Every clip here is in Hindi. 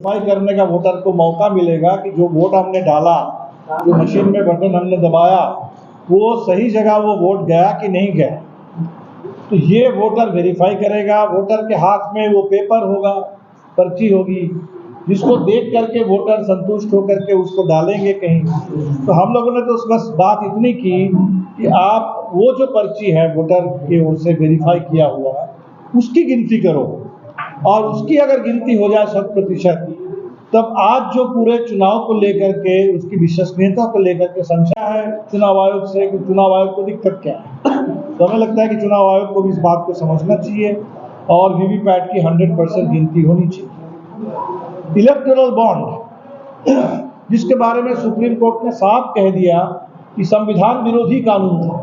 वेरीफाई करने का वोटर को मौका मिलेगा कि जो वोट हमने डाला, जो मशीन में बटन हमने दबाया, वो सही जगह वो वोट गया कि नहीं गया। तो ये वोटर वेरीफाई करेगा। वोटर के हाथ में वो पेपर होगा, पर्ची होगी, जिसको देख करके वोटर संतुष्ट होकर के उसको डालेंगे कहीं। तो हम लोगों ने तो उस बस बात इतनी की कि आप वो जो पर्ची है वोटर की ओर से वेरीफाई किया हुआ, उसकी गिनती करो, और उसकी अगर गिनती हो जाए 100%, तब आज जो पूरे चुनाव को लेकर के उसकी विश्वसनीयता को लेकर के संशय है चुनाव आयोग से कि चुनाव आयोग को दिक्कत क्या है। तो हमें लगता है कि चुनाव आयोग को भी इस बात को समझना चाहिए और वीवीपैट की 100% गिनती होनी चाहिए। इलेक्टोरल बॉन्ड, जिसके बारे में सुप्रीम कोर्ट ने साफ कह दिया कि संविधान विरोधी कानून था,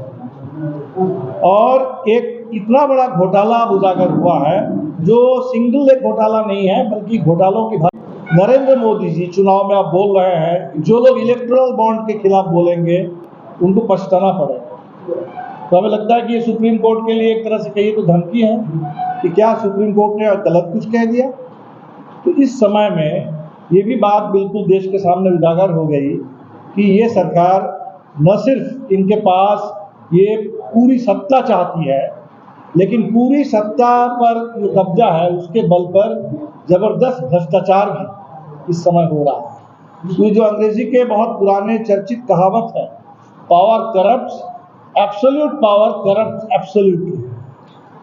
और एक इतना बड़ा घोटाला अब उजागर हुआ है जो सिंगल एक घोटाला नहीं है बल्कि घोटालों की। नरेंद्र मोदी जी चुनाव में आप बोल रहे हैं, जो लोग इलेक्टोरल बॉन्ड के खिलाफ बोलेंगे उनको पछताना पड़ेगा। तो हमें लगता है कि ये सुप्रीम कोर्ट के लिए एक तरह से कहिए तो धमकी है कि क्या सुप्रीम कोर्ट ने गलत कुछ कह दिया। तो इस समय में ये भी बात बिल्कुल देश के सामने उजागर हो गई कि ये सरकार न सिर्फ इनके पास ये पूरी सत्ता चाहती है, लेकिन पूरी सत्ता पर जो कब्जा है उसके बल पर जबरदस्त भ्रष्टाचार भी इस समय हो रहा है। ये जो अंग्रेजी के बहुत पुराने चर्चित कहावत है, power corrupts, absolute power corrupts absolutely.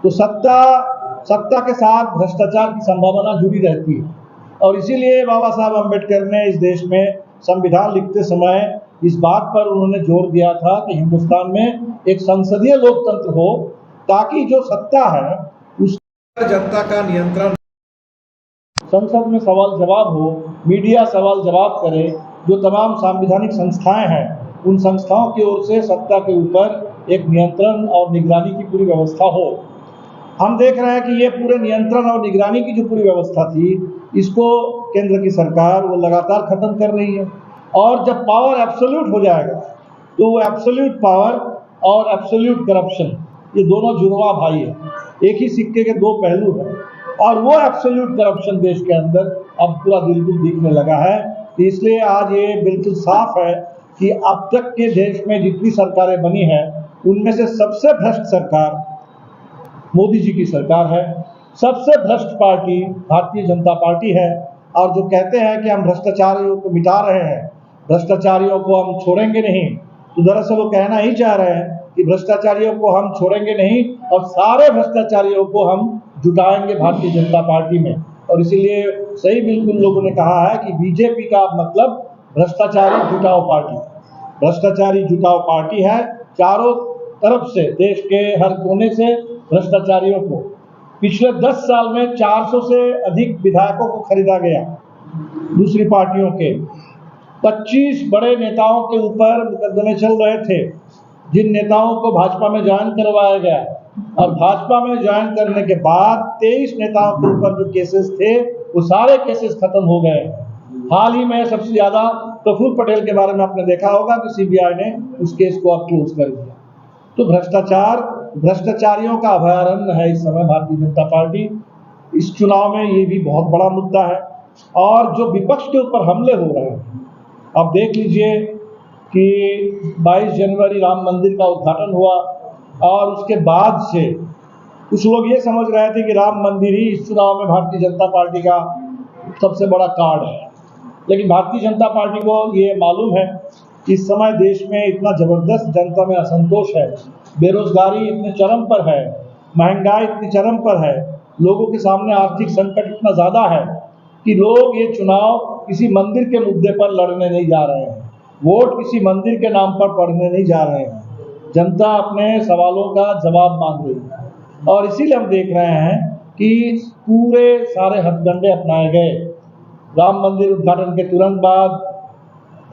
तो सत्ता के साथ भ्रष्टाचार की संभावना जुड़ी रहती है, और इसीलिए बाबा साहब अम्बेडकर ने इस देश में संविधान लिखते समय इस बात पर उन्होंने जोर दिया था कि हिंदुस्तान में एक संसदीय लोकतंत्र हो, ताकि जो सत्ता है उस जनता का नियंत्रण, संसद में सवाल जवाब हो, मीडिया सवाल जवाब करे, जो तमाम संवैधानिक संस्थाएं हैं उन संस्थाओं की ओर से सत्ता के ऊपर एक नियंत्रण और निगरानी की पूरी व्यवस्था हो। हम देख रहे हैं कि ये पूरे नियंत्रण और निगरानी की जो पूरी व्यवस्था थी, इसको केंद्र की सरकार वो लगातार खत्म कर रही है। और जब पावर एब्सोल्यूट हो जाएगा तो वो एब्सोल्यूट पावर और एब्सोल्यूट करप्शन, ये दोनों जुड़वा भाई है, एक ही सिक्के के दो पहलू हैं। और वो एब्सोल्यूट करप्शन देश के अंदर अब पूरा बिल्कुल दिखने लगा है। तो इसलिए आज ये बिल्कुल साफ है कि अब तक के देश में जितनी सरकारें बनी हैं उनमें से सबसे भ्रष्ट सरकार मोदी जी की सरकार है। सबसे भ्रष्ट पार्टी भारतीय जनता पार्टी है। और जो कहते हैं कि हम भ्रष्टाचारियों को मिटा रहे हैं, भ्रष्टाचारियों को हम छोड़ेंगे नहीं, तो दरअसल वो कहना ही चाह रहे हैं कि भ्रष्टाचारियों को हम छोड़ेंगे नहीं और सारे भ्रष्टाचारियों को हम जुटाएंगे भारतीय जनता पार्टी में। और इसीलिए सही बिल्कुल लोगों ने कहा है कि बीजेपी का मतलब भ्रष्टाचारी जुटाओ पार्टी, भ्रष्टाचारी जुटाओ पार्टी है। चारों तरफ से, देश के हर कोने से भ्रष्टाचारियों को पिछले 10 साल में 400 से अधिक विधायकों को खरीदा गया दूसरी पार्टियों के। 25 बड़े नेताओं के ऊपर मुकदमे चल रहे थे, जिन नेताओं को भाजपा में ज्वाइन करवाया गया, और भाजपा में ज्वाइन करने के बाद 23 नेताओं के ऊपर जो केसेस थे वो सारे केसेस खत्म हो गए। हाल ही में सबसे ज्यादा प्रफुल्ल पटेल के बारे में आपने देखा होगा कि सीबीआई ने उस केस को अब क्लोज कर दिया। तो भ्रष्टाचारियों का अभयारण्य है इस समय भारतीय जनता पार्टी। इस चुनाव में ये भी बहुत बड़ा मुद्दा है। और जो विपक्ष के ऊपर हमले हो रहे हैं, आप देख लीजिए कि 22 जनवरी राम मंदिर का उद्घाटन हुआ, और उसके बाद से कुछ लोग ये समझ रहे थे कि राम मंदिर ही इस चुनाव में भारतीय जनता पार्टी का सबसे बड़ा कार्ड है। लेकिन भारतीय जनता पार्टी को ये मालूम है कि इस समय देश में इतना जबरदस्त जनता में असंतोष है, बेरोजगारी इतने चरम पर है, महंगाई इतनी चरम पर है, लोगों के सामने आर्थिक संकट इतना ज्यादा है कि लोग ये चुनाव किसी मंदिर के मुद्दे पर लड़ने नहीं जा रहे हैं, वोट किसी मंदिर के नाम पर पड़ने नहीं जा रहे हैं। जनता अपने सवालों का जवाब मांग रही है, और इसीलिए हम देख रहे हैं कि पूरे सारे हथकंडे अपनाए गए। राम मंदिर उद्घाटन के तुरंत बाद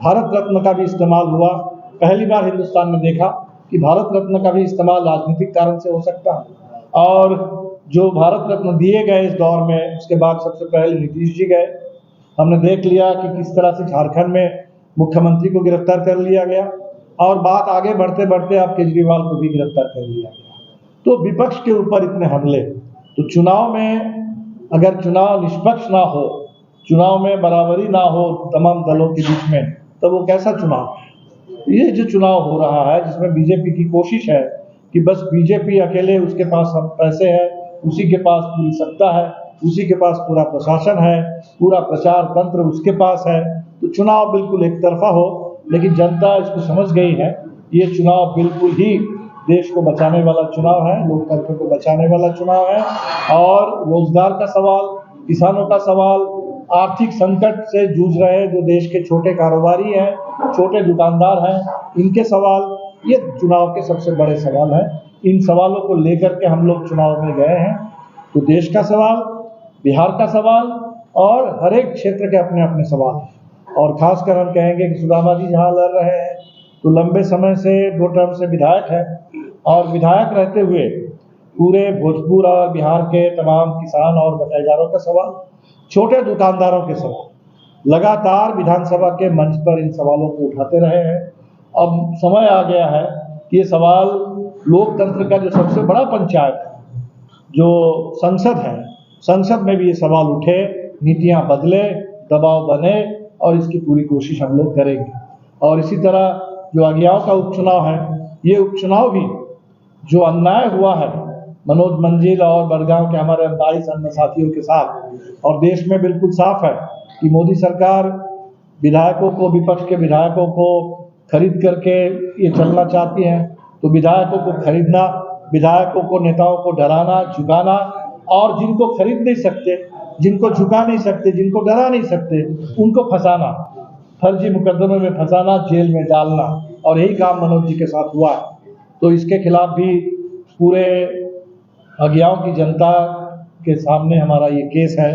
भारत रत्न का भी इस्तेमाल हुआ। पहली बार हिंदुस्तान में देखा कि भारत रत्न का भी इस्तेमाल राजनीतिक कारण से हो सकता है, और जो भारत रत्न दिए गए इस दौर में, उसके बाद सबसे पहले नीतीश जी गए। हमने देख लिया कि किस तरह से झारखंड में मुख्यमंत्री को गिरफ्तार कर लिया गया, और बात आगे बढ़ते बढ़ते अब केजरीवाल को भी गिरफ्तार कर लिया गया। तो विपक्ष के ऊपर इतने हमले, तो चुनाव में अगर चुनाव निष्पक्ष ना हो, चुनाव में बराबरी ना हो तमाम दलों के बीच में, तब वो कैसा चुनाव? ये जो चुनाव हो रहा है जिसमें बीजेपी की कोशिश है कि बस बीजेपी अकेले, उसके पास सब पैसे हैं, उसी के पास पूरी सत्ता है, उसी के पास पूरा प्रशासन है, पूरा प्रचार तंत्र उसके पास है, तो चुनाव बिल्कुल एक तरफा हो। लेकिन जनता इसको समझ गई है, ये चुनाव बिल्कुल ही देश को बचाने वाला चुनाव है, लोकतंत्र को बचाने वाला चुनाव है। और रोजगार का सवाल, किसानों का सवाल, आर्थिक संकट से जूझ रहे जो देश के छोटे कारोबारी हैं, छोटे दुकानदार हैं, इनके सवाल, ये चुनाव के सबसे बड़े सवाल हैं। इन सवालों को लेकर के हम लोग चुनाव में गए हैं। तो देश का सवाल, बिहार का सवाल और हर एक क्षेत्र के अपने अपने सवाल हैं। और खासकर हम कहेंगे कि सुदामा जी जहाँ लड़ रहे हैं तो लंबे समय से 2 टर्म से विधायक है, और विधायक रहते हुए पूरे भोजपुर और बिहार के तमाम किसान और बटाईदारों का सवाल, छोटे दुकानदारों के सवाल, लगातार विधानसभा के मंच पर इन सवालों को उठाते रहे हैं। अब समय आ गया है कि ये सवाल लोकतंत्र का जो सबसे बड़ा पंचायत है, जो संसद है, संसद में भी ये सवाल उठे, नीतियां बदले, दबाव बने, और इसकी पूरी कोशिश हम लोग करेंगे। और इसी तरह जो अज्ञाओं का उपचुनाव है, ये उपचुनाव भी जो अन्याय हुआ है मनोज मंजिल और बड़गांव के हमारे 22 अन्य साथियों के साथ, और देश में बिल्कुल साफ है कि मोदी सरकार विधायकों को, विपक्ष के विधायकों को खरीद करके ये चलना चाहती है। तो विधायकों को खरीदना, विधायकों को, नेताओं को डराना, झुकाना, और जिनको खरीद नहीं सकते, जिनको झुका नहीं सकते, जिनको डरा नहीं सकते, उनको फंसाना, फर्जी मुकदमों में फंसाना, जेल में डालना, और यही काम मनोज जी के साथ हुआ है। तो इसके खिलाफ भी पूरे अज्ञाओं की जनता के सामने हमारा ये केस है।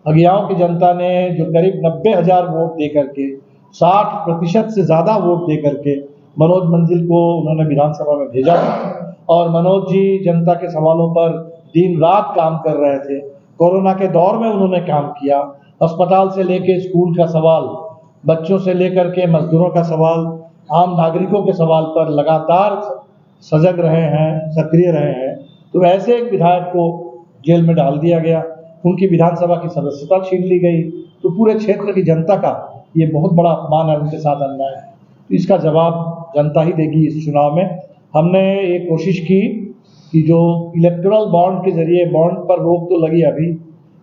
अज्ञाओं की जनता ने जो करीब 90,000 वोट दे करके, 60% से ज़्यादा वोट दे करके मनोज मंजिल को उन्होंने विधानसभा में भेजा था। और मनोज जी जनता के सवालों पर दिन रात काम कर रहे थे। कोरोना के दौर में उन्होंने काम किया। अस्पताल से लेके स्कूल का सवाल, बच्चों से लेकर के मजदूरों का सवाल, आम नागरिकों के सवाल पर लगातार सजग रहे हैं, सक्रिय रहे हैं। तो ऐसे एक विधायक को जेल में डाल दिया गया, उनकी विधानसभा की सदस्यता छीन ली गई। तो पूरे क्षेत्र की जनता का ये बहुत बड़ा अपमान है, उनके साथ अन्याय है। तो इसका जवाब जनता ही देगी इस चुनाव में। हमने ये कोशिश की कि जो इलेक्टोरल बॉन्ड के जरिए, बॉन्ड पर रोक तो लगी अभी,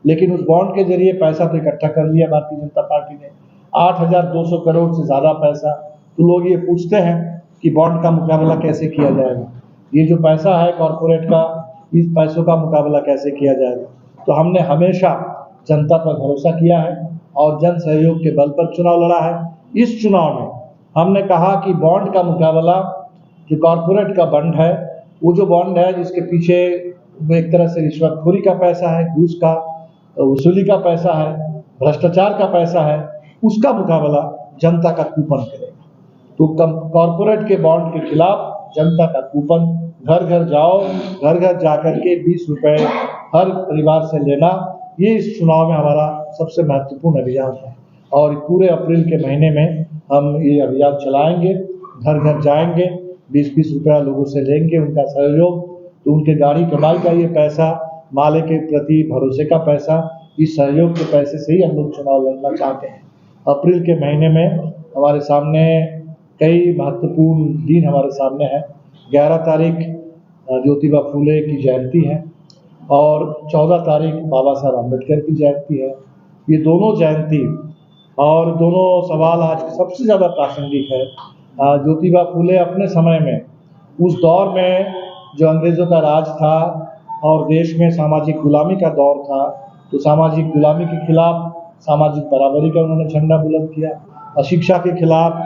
लेकिन उस बॉन्ड के जरिए पैसा तो इकट्ठा कर लिया भारतीय जनता पार्टी ने, 8,200 करोड़ से ज़्यादा पैसा। तो लोग ये पूछते हैं कि बॉन्ड का मुकाबला कैसे किया जाएगा, ये जो पैसा है कॉरपोरेट का, इस पैसों का मुकाबला कैसे किया जाएगा। तो हमने हमेशा जनता पर भरोसा किया है और जन सहयोग के बल पर चुनाव लड़ा है। इस चुनाव में हमने कहा कि बॉन्ड का मुकाबला, जो कॉरपोरेट का बॉन्ड है, वो जो बॉन्ड है जिसके पीछे एक तरह से रिश्वतखोरी का पैसा है, घूस का वसूली का पैसा है, भ्रष्टाचार का पैसा है, उसका मुकाबला जनता का कूपन करेगा। तो कॉरपोरेट के बॉन्ड के खिलाफ जनता का कूपन, घर घर जाओ, घर घर जाकर के 20 रुपए हर परिवार से लेना, ये इस चुनाव में हमारा सबसे महत्वपूर्ण अभियान है। और पूरे अप्रैल के महीने में हम ये अभियान चलाएंगे, घर घर जाएंगे, 20-20 रुपया लोगों से लेंगे, उनका सहयोग, तो उनके गाड़ी कमाई का ये पैसा, माले के प्रति भरोसे का पैसा, इस सहयोग के पैसे से ही हम लोग चुनाव लड़ना चाहते हैं। अप्रैल के महीने में हमारे सामने कई महत्वपूर्ण दिन हमारे सामने है। 11 तारीख ज्योतिबा फूले की जयंती है और 14 तारीख बाबा साहब अम्बेडकर की जयंती है। ये दोनों जयंती और दोनों सवाल आज सबसे ज़्यादा प्रासंगिक है। ज्योतिबा फूले अपने समय में, उस दौर में जो अंग्रेज़ों का राज था और देश में सामाजिक गुलामी का दौर था, तो सामाजिक गुलामी के खिलाफ सामाजिक बराबरी का उन्होंने झंडा बुलंद किया, अशिक्षा के खिलाफ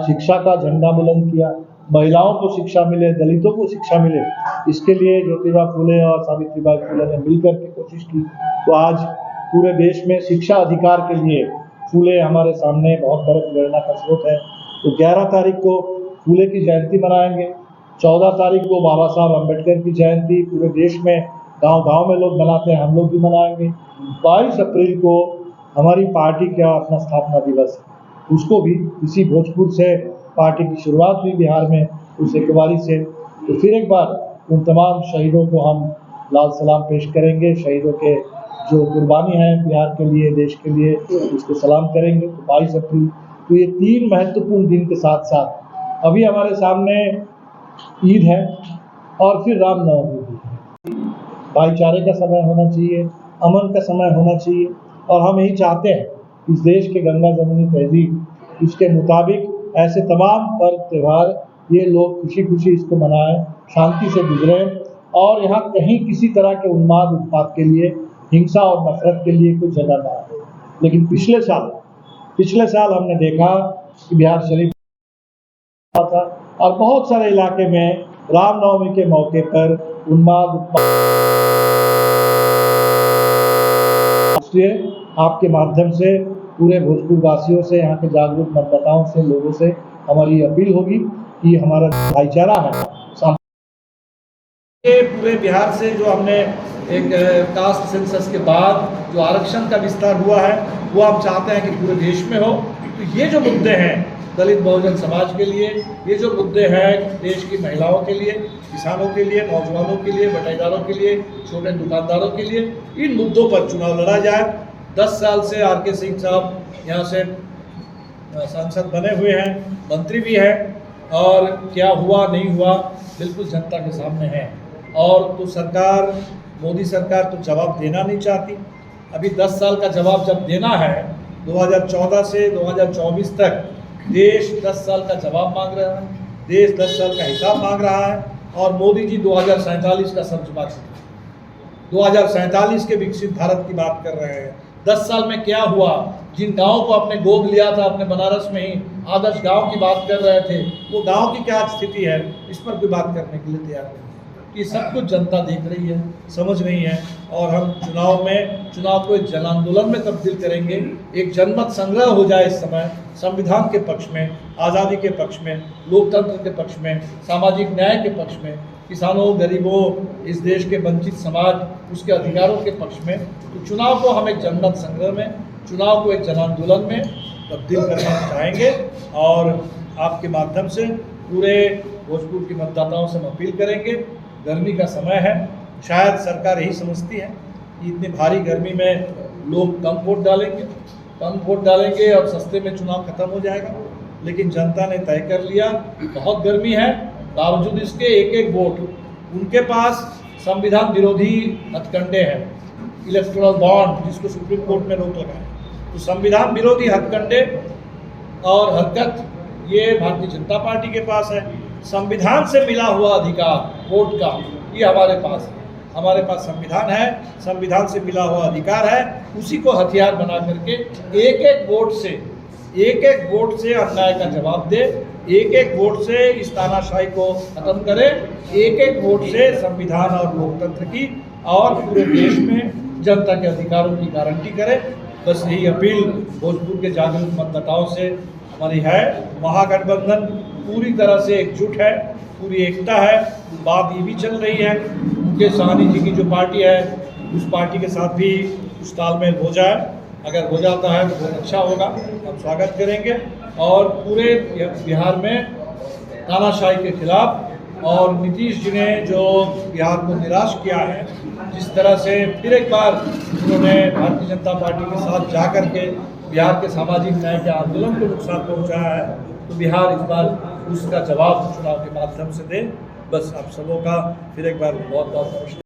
शिक्षा का झंडा बुलंद किया, महिलाओं को शिक्षा मिले, दलितों को शिक्षा मिले, इसके लिए ज्योतिबा फूले और सावित्रीबाई फूले ने मिलकर के कोशिश की। तो आज पूरे देश में शिक्षा अधिकार के लिए फूले हमारे सामने बहुत बड़े प्रेरणा का स्रोत है। तो 11 तारीख को फूले की जयंती मनाएंगे, 14 तारीख को बाबा साहब अम्बेडकर की जयंती पूरे देश में गांव-गांव में लोग मनाते हैं, हम लोग भी मनाएंगे। 22 अप्रैल को हमारी पार्टी का अपना स्थापना दिवस है, उसको भी इसी भोजपुर से पार्टी की शुरुआत हुई बिहार में, उस एकबारी से। तो फिर एक बार उन तमाम शहीदों को हम लाल सलाम पेश करेंगे, शहीदों के जो कुर्बानी है बिहार के लिए, देश के लिए, उसको सलाम करेंगे। तो 22 अप्रैल, तो ये 3 महत्वपूर्ण दिन के साथ साथ अभी हमारे सामने ईद है और फिर रामनवमी भी है। भाईचारे का समय होना चाहिए, अमन का समय होना चाहिए, और हम यही चाहते हैं इस देश के गंगा जमुनी तहजीब, इसके मुताबिक ऐसे तमाम पर्व त्यौहार ये लोग खुशी खुशी इसको मनाएं, शांति से गुजरें, और यहाँ कहीं किसी तरह के उन्माद उत्पात के लिए, हिंसा और नफरत के लिए कोई जगह ना हो। लेकिन पिछले साल हमने देखा कि बिहार शरीफ था और बहुत सारे इलाके में रामनवमी के मौके पर उन्माद उत्पात। इसलिए आपके माध्यम से पूरे भोजपुर वासियों से, यहाँ के जागरूक मतदाताओं से, लोगों से हमारी अपील होगी कि हमारा भाईचारा है, ये पूरे बिहार से जो हमने एक कास्ट सेंसस के बाद जो आरक्षण का विस्तार हुआ है, वो हम चाहते हैं कि पूरे देश में हो। तो ये जो मुद्दे हैं दलित बहुजन समाज के लिए, ये जो मुद्दे हैं देश की महिलाओं के लिए, किसानों के लिए, नौजवानों के लिए, बटाईदारों के लिए, छोटे दुकानदारों के लिए, इन मुद्दों पर चुनाव लड़ा जाए। 10 साल से आर.के. सिंह साहब यहाँ से सांसद बने हुए हैं, मंत्री भी हैं, और क्या हुआ नहीं हुआ बिल्कुल जनता के सामने है। और तो सरकार, मोदी सरकार तो जवाब देना नहीं चाहती। अभी 10 साल का जवाब जब देना है, 2014 से 2024 तक देश 10 साल का जवाब मांग रहा है, देश 10 साल का हिसाब मांग रहा है, और मोदी जी 2047 का सब्ज 2047 के विकसित भारत की बात कर रहे हैं। 10 साल में क्या हुआ? जिन गाँव को आपने गोद लिया था, अपने बनारस में ही आदर्श गांव की बात कर रहे थे, वो गांव की क्या स्थिति है, इस पर कोई बात करने के लिए तैयार नहीं। कि सब कुछ जनता देख रही है, समझ रही है, और हम चुनाव को एक जन आंदोलन में तब्दील करेंगे। एक जनमत संग्रह हो जाए इस समय, संविधान के पक्ष में, आज़ादी के पक्ष में, लोकतंत्र के पक्ष में, सामाजिक न्याय के पक्ष में, किसानों, गरीबों, इस देश के वंचित समाज, उसके अधिकारों के पक्ष में। तो चुनाव को हम एक जनमत संग्रह में, चुनाव को एक जन आंदोलन में तब्दील करना चाहेंगे, और आपके माध्यम से पूरे भोजपुर के मतदाताओं से हम अपील करेंगे। गर्मी का समय है, शायद सरकार यही समझती है कि इतनी भारी गर्मी में लोग कम वोट डालेंगे और सस्ते में चुनाव खत्म हो जाएगा। लेकिन जनता ने तय कर लिया, बहुत गर्मी है, बावजूद इसके एक एक वोट उनके पास संविधान विरोधी हथकंडे हैं, इलेक्टोरल बॉन्ड, जिसको सुप्रीम कोर्ट में रोक लगा है। तो संविधान विरोधी हथकंडे और हरकत ये भारतीय जनता पार्टी के पास है। संविधान से मिला हुआ अधिकार वोट का, ये हमारे पास है। हमारे पास संविधान है, संविधान से मिला हुआ अधिकार है, उसी को हथियार बना करके एक एक वोट से अन्याय का जवाब दे, एक एक वोट से इस तानाशाही को खत्म करे, एक एक वोट से संविधान और लोकतंत्र की और पूरे देश में जनता के अधिकारों की गारंटी करे। बस यही अपील भोजपुर के जागरूक मतदाताओं से हमारी है। महागठबंधन पूरी तरह से एकजुट है, पूरी एकता है। बात ये भी चल रही है मुकेश सहनी जी की जो पार्टी है, उस पार्टी के साथ भी कुछ तालमेल हो जाए। अगर हो जाता है तो बहुत अच्छा होगा, हम स्वागत करेंगे। और पूरे बिहार में तानाशाही के खिलाफ, और नीतीश जी ने जो बिहार को निराश किया है, जिस तरह से फिर एक बार उन्होंने भारतीय जनता पार्टी के साथ जा कर के बिहार के सामाजिक न्याय के आंदोलन को नुकसान पहुंचाया है, तो बिहार इस बार उसका जवाब चुनाव के माध्यम से दे। बस आप सबों का फिर एक बार बहुत बहुत नमस्कार।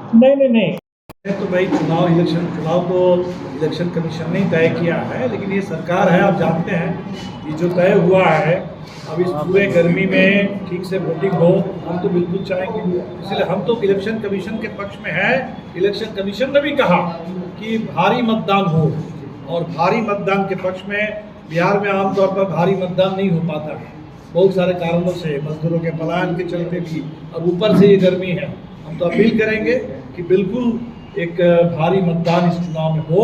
नहीं तो भाई चुनाव तो इलेक्शन कमीशन ने तय किया है, लेकिन ये सरकार है, आप जानते हैं ये जो तय हुआ है अब इस पूरे गर्मी में ठीक से वोटिंग हो, हम तो बिल्कुल चाहेंगे। इसलिए हम तो इलेक्शन कमीशन के पक्ष में है। इलेक्शन कमीशन ने भी कहा कि भारी मतदान हो, और भारी मतदान के पक्ष में बिहार में आमतौर पर भारी मतदान नहीं हो पाता है, बहुत सारे कारणों से, मजदूरों के पलायन के चलते भी, और ऊपर से ये गर्मी है। हम तो अपील करेंगे कि बिल्कुल एक भारी मतदान इस चुनाव में हो,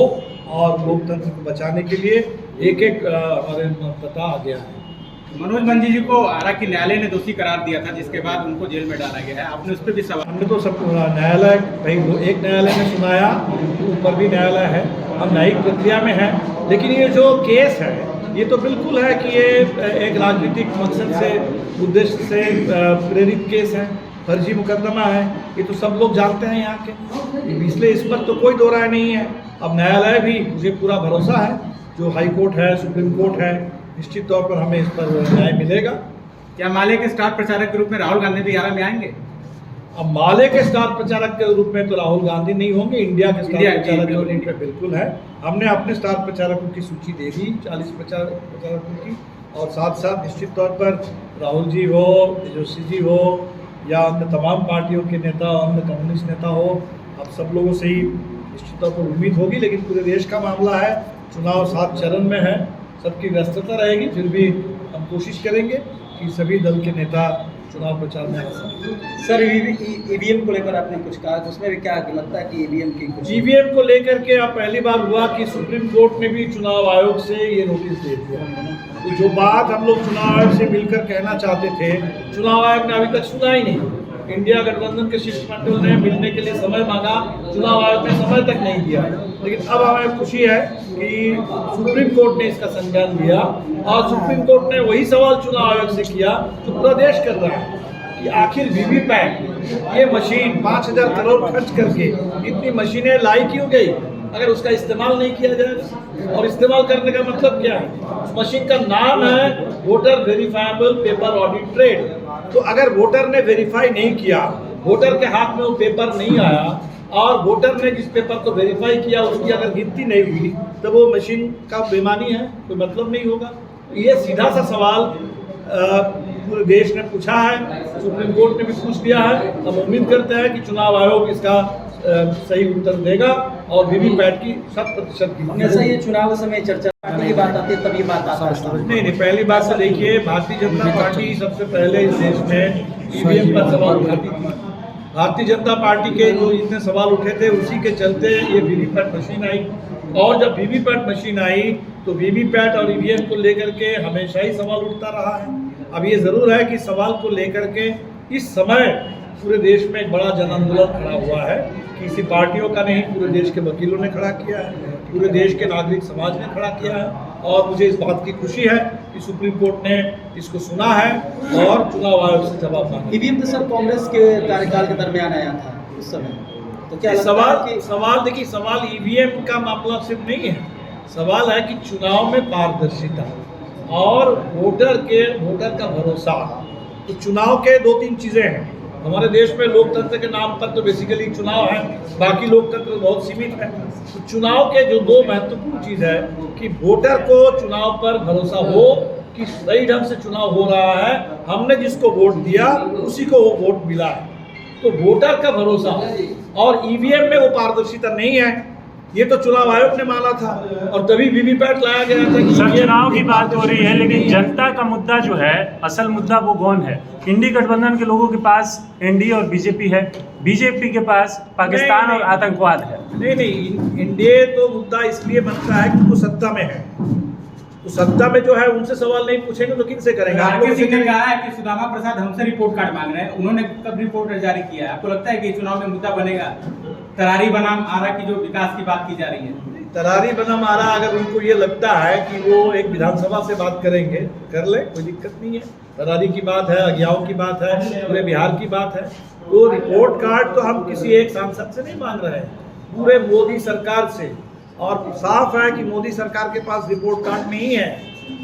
और लोकतंत्र को बचाने के लिए एक हमारे मतदाता आ गया है। मनोज मंजी जी को आरा की न्यायालय ने दोषी करार दिया था, जिसके बाद उनको जेल में डाला गया है। आपने उस पर भी सवाल? हमने तो सब न्यायालय भाई एक न्यायालय ने सुनाया, ऊपर भी न्यायालय है, हम न्यायिक प्रक्रिया में है। लेकिन ये जो केस है ये तो बिल्कुल है कि ये एक राजनीतिक मकसद से, उद्देश्य से प्रेरित केस है, फर्जी मुकदमा है, ये तो सब लोग जानते हैं यहाँ के, इसलिए इस पर तो कोई दो राय नहीं है। अब न्यायालय भी, मुझे पूरा भरोसा है, जो हाई कोर्ट है, सुप्रीम कोर्ट है, निश्चित तौर पर हमें इस पर न्याय मिलेगा। क्या माले के स्टार प्रचारक के रूप में राहुल गांधी भी आरा में आएंगे? अब माले के स्टार प्रचारक के रूप में तो राहुल गांधी नहीं होंगे, इंडिया के स्टार प्रचारक जो लीड पे बिल्कुल है। हमने अपने स्टार प्रचारकों की सूची दे दी, 40 प्रचारकों की, और साथ साथ निश्चित तौर पर राहुल जी हो, तेजस्वी जी हो, या अन्य तमाम पार्टियों के नेता, अन्य कम्युनिस्ट नेता हो, अब सब लोगों से ही निश्चित तौर पर उम्मीद होगी। लेकिन पूरे देश का मामला है, चुनाव 7 चरण में है, सबकी व्यस्तता रहेगी, फिर भी हम कोशिश करेंगे कि सभी दल के नेता चुनाव प्रचार में आ सकें। सर, ईवीएम को लेकर आपने कुछ कहा, उसमें भी क्या लगता है कि ईवीएम की कुछ? ईवीएम को लेकर के अब पहली बार हुआ कि सुप्रीम कोर्ट ने भी चुनाव आयोग से ये नोटिस दे दिया। तो जो बात हम लोग चुनाव आयोग से मिलकर कहना चाहते थे, चुनाव आयोग ने अभी तक सुना ही नहीं। इंडिया गठबंधन के शिष्टमंडल ने मिलने के लिए समय मांगा, चुनाव आयोग ने समय तक नहीं दिया। लेकिन अब हमें खुशी है कि सुप्रीम कोर्ट ने इसका संज्ञान लिया, और सुप्रीम कोर्ट ने वही सवाल चुनाव आयोग से किया जो पूरा देश कर रहा है कि आखिर वीवीपैट ये मशीन 5000 करोड़ खर्च करके इतनी मशीनें लाई क्यों गई अगर उसका इस्तेमाल नहीं किया जाएगा? और इस्तेमाल करने का मतलब क्या है? उस मशीन का नाम है voter verifiable paper audit trail. तो अगर वोटर ने वेरीफाई नहीं किया, वोटर के हाथ में वो पेपर नहीं आया, और वोटर ने जिस पेपर को वेरीफाई किया उसकी अगर गिनती नहीं हुई, तो वो मशीन का बेईमानी है, कोई मतलब नहीं होगा। ये सीधा सा सवाल पूरे देश ने पूछा है, सुप्रीम कोर्ट ने भी पूछ दिया है। हम उम्मीद करते हैं कि चुनाव आयोग इसका सही उत्तर देगा, और वीवीपैट की 100% हमेशा ये चुनाव समय चर्चा की बात आती है, तब ये बात आता है। नहीं, पहली बात तो देखिए, भारतीय जनता पार्टी सबसे पहले इस देश में ईवीएम पर सवाल उठाती थी। भारतीय जनता पार्टी के जो इतने सवाल उठे थे, उसी के चलते ये वीवीपैट मशीन आई। और जब वीवीपैट मशीन आई तो वीवीपैट और ईवीएम को लेकर के हमेशा ही सवाल उठता रहा है। अब ये ज़रूर है कि सवाल को लेकर के इस समय पूरे देश में एक बड़ा जन आंदोलन खड़ा हुआ है। किसी पार्टियों का नहीं, पूरे देश के वकीलों ने खड़ा किया है, पूरे देश के नागरिक समाज ने खड़ा किया है। और मुझे इस बात की खुशी है कि सुप्रीम कोर्ट ने इसको सुना है और चुनाव आयोग से जवाब मांगा। ईवीएम तो सर कांग्रेस के कार्यकाल के दरमियान आया था उस समय, तो क्या सवाल देखिए, सवाल ईवीएम का मामला सिर्फ नहीं है, सवाल है कि चुनाव में पारदर्शिता और वोटर का भरोसा। तो चुनाव के 2-3 चीज़ें हैं हमारे देश में। लोकतंत्र के नाम पर तो बेसिकली चुनाव है, बाकी लोकतंत्र बहुत सीमित है। तो चुनाव के जो 2 महत्वपूर्ण चीज़ है कि वोटर को चुनाव पर भरोसा हो कि सही ढंग से चुनाव हो रहा है, हमने जिसको वोट दिया उसी को वो वोट मिला है। तो वोटर का भरोसा, और ईवीएम में वो पारदर्शिता नहीं है, ये तो चुनाव आयोग ने माना था, और तभी वीवीपैट लाया गया था कि सर चुनाव की बात हो रही है, लेकिन जनता का मुद्दा जो है, असल मुद्दा वो कौन है? इंडी गठबंधन के लोगों के पास एनडीए और बीजेपी है, बीजेपी के पास पाकिस्तान और आतंकवाद है। नहीं, एनडीए तो मुद्दा इसलिए बनता है कि वो सत्ता में है। तो सत्ता में जो है उनसे सवाल नहीं पूछेंगे तो किनसे करेंगे? आरके सिंह ने कहा है कि सुदामा प्रसाद हमसे रिपोर्ट कार्ड मांग रहे हैं, उन्होंने कब रिपोर्ट जारी किया है? आपको लगता है कि चुनाव में मुद्दा बनेगा तरारी बनाम आरा की जो विकास की बात की जा रही है? तरारी बनाम आरा, अगर उनको ये लगता है कि वो एक विधानसभा से बात करेंगे, कर ले, कोई दिक्कत नहीं है। तरारी की बात है, अज्ञाओं की बात है, पूरे बिहार की बात है। तो रिपोर्ट कार्ड तो हम किसी एक सांसद से नहीं मांग रहे हैं, पूरे मोदी सरकार से। और साफ है कि मोदी सरकार के पास रिपोर्ट कार्ड नहीं है,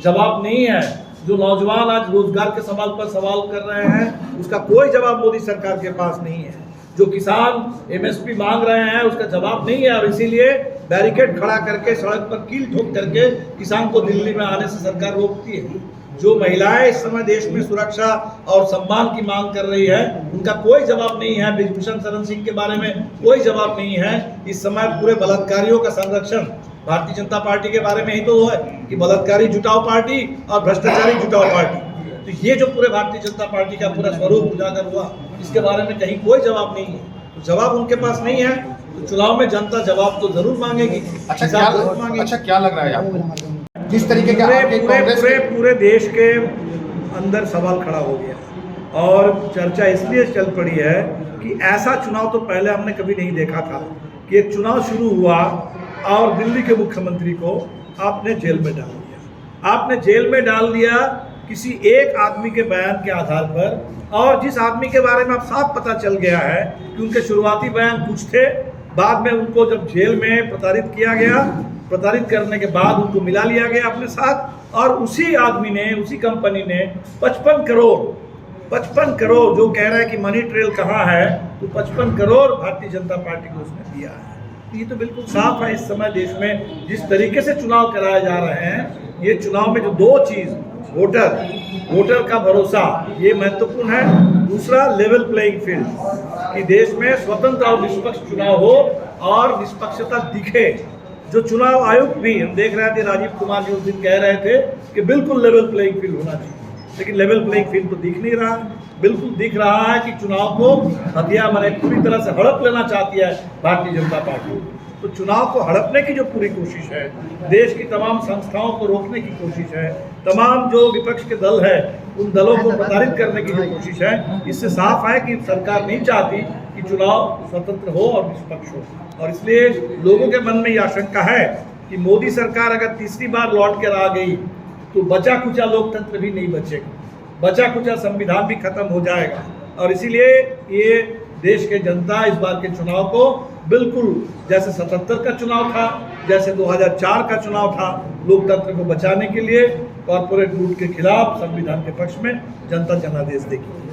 जवाब नहीं है। जो नौजवान आज रोजगार के सवाल पर सवाल कर रहे हैं, उसका कोई जवाब मोदी सरकार के पास नहीं है। जो किसान एमएसपी मांग रहे हैं उसका जवाब नहीं है, और इसीलिए बैरिकेड खड़ा करके सड़क पर कील ठोक करके किसान को दिल्ली में आने से सरकार रोकती है। जो महिलाएं इस समय देश में सुरक्षा और सम्मान की मांग कर रही है, उनका कोई जवाब नहीं है। ब्रिजभूषण शरण सिंह के बारे में कोई जवाब नहीं है। इस समय पूरे बलात्कारियों का संरक्षण भारतीय जनता पार्टी के बारे में ही तो है कि बलात्कारी जुटाओ पार्टी और भ्रष्टाचारी जुटाओ पार्टी। तो ये जो पूरे भारतीय जनता पार्टी का पूरा स्वरूप उजागर हुआ, इसके बारे में कहीं कोई जवाब नहीं है। तो जवाब उनके पास नहीं है, तो चुनाव में जनता जवाब तो जरूर मांगेगी। अच्छा, क्या लग रहा है आपको किस तरीके का पूरे देश के अंदर सवाल खड़ा हो गया, और चर्चा इसलिए चल पड़ी है कि ऐसा चुनाव तो पहले हमने कभी नहीं देखा था कि एक चुनाव शुरू हुआ और दिल्ली के मुख्यमंत्री को आपने जेल में डाल दिया। आपने जेल में डाल दिया किसी एक आदमी के बयान के आधार पर, और जिस आदमी के बारे में अब साफ पता चल गया है कि उनके शुरुआती बयान कुछ थे, बाद में उनको जब जेल में प्रताड़ित किया गया, प्रताड़ित करने के बाद उनको मिला लिया गया अपने साथ, और उसी आदमी ने, उसी कंपनी ने 55 करोड़ जो कह रहा है कि मनी ट्रेल कहाँ है, तो 55 करोड़ भारतीय जनता पार्टी को उसने दिया है। ये तो बिल्कुल साफ है। इस समय देश में जिस तरीके से चुनाव कराए जा रहे हैं, ये चुनाव में जो दो चीज़, वोटर का भरोसा, ये महत्वपूर्ण है। दूसरा, लेवल प्लेइंग फील्ड, कि देश में स्वतंत्र और निष्पक्ष चुनाव हो और निष्पक्षता दिखे। जो चुनाव आयुक्त भी, हम देख रहे थे राजीव कुमार जी उस दिन कह रहे थे कि बिल्कुल लेवल प्लेइंग फील्ड होना चाहिए, लेकिन लेवल प्लेइंग फील्ड तो दिख नहीं रहा। बिल्कुल दिख रहा है कि चुनाव को हथियार माने पूरी तरह से हड़प लेना चाहती है भारतीय जनता पार्टी। तो चुनाव को हड़पने की जो पूरी कोशिश है, देश की तमाम संस्थाओं को रोकने की कोशिश है, तमाम जो विपक्ष के दल है उन दलों को प्रताड़ित करने की जो कोशिश है, इससे साफ है कि सरकार नहीं चाहती कि चुनाव स्वतंत्र हो और निष्पक्ष हो। और इसलिए लोगों के मन में यह आशंका है कि मोदी सरकार अगर तीसरी बार लौट कर आ गई तो बचा कुचा लोकतंत्र भी नहीं बचेगा, बचा कुचा संविधान भी खत्म हो जाएगा। और इसीलिए ये देश के जनता इस बार के चुनाव को बिल्कुल जैसे 77 का चुनाव था, जैसे 2004 का चुनाव था, लोकतंत्र को बचाने के लिए कॉर्पोरेट रूट के खिलाफ संविधान के पक्ष में जनता जनादेश देगी।